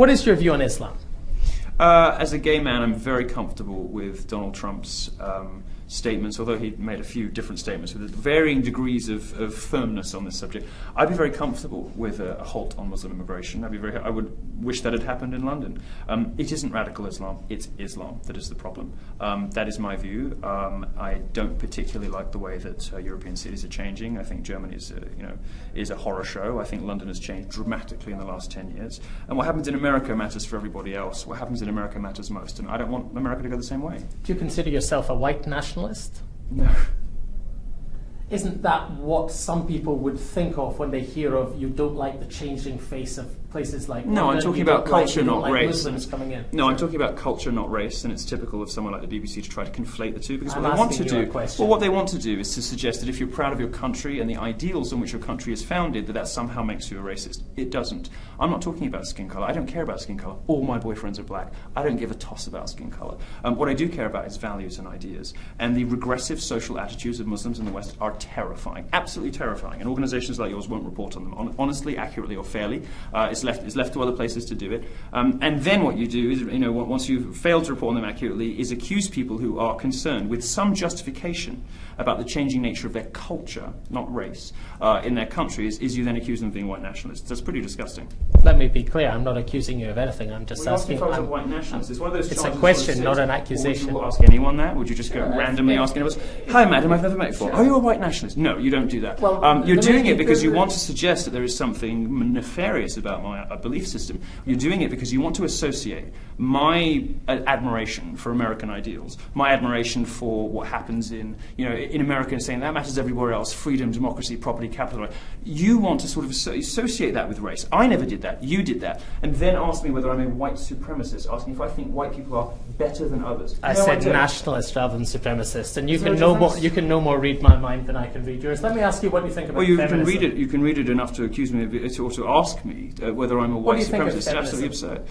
What is your view on Islam? As a gay man, I'm very comfortable with Donald Trump's statements, although he made a few different statements with varying degrees of firmness on this subject. I'd be very comfortable with a halt on Muslim immigration. I would wish that had happened in London. It isn't radical Islam, it's Islam that is the problem. That is my view. I don't particularly like the way that European cities are changing. I think Germany is a horror show. I think London has changed dramatically in the last 10 years. And what happens in America matters for everybody else. What happens in America matters most. And I don't want America to go the same way. Do you consider yourself a white nationalist? No. Isn't that what some people would think of when they hear of you don't like the changing face of places like London? No, I'm talking about culture, not race. Muslims coming in. No, I'm talking about culture, not race, and it's typical of someone like the BBC to try to conflate the two, because I'm what they want to do, question. well, what they want to do is to suggest that if you're proud of your country and the ideals on which your country is founded, that somehow makes you a racist. It doesn't. I'm not talking about skin colour. I don't care about skin colour. All my boyfriends are black. I don't give a toss about skin colour. What I do care about is values and ideas, and the regressive social attitudes of Muslims in the West are terrifying, absolutely terrifying, and organisations like yours won't report on them honestly, accurately, or fairly. It's left to other places to do it. And then what you do is, once you've failed to report on them accurately, is accuse people who are concerned with some justification about the changing nature of their culture, not race, in their countries, is you then accuse them of being white nationalists. That's pretty disgusting. Let me be clear, I'm not accusing you of anything, I'm just asking... If I was a white nationalist, it's one of those It's a question, not an accusation. Would you ask anyone that? Would you just go randomly ask anyone else, hi madam, I've never met you before, are you a white nationalist? No, you don't do that. Well, you're doing it because you want to suggest that there is something nefarious about my belief system. You're doing it because you want to associate my admiration for American ideals, my admiration for what happens in America, and saying that matters everywhere else, freedom, democracy, property, capital. You want to sort of associate that with race. I never did that. You did that. And then ask me whether I'm a white supremacist, asking if I think white people are better than others. I said nationalist rather than supremacist, and you can no more read my mind than I can read yours. Let me ask you what you think about feminism. You can read it enough to accuse me of it, or to ask me whether I'm a white supremacist. It's absolutely absurd.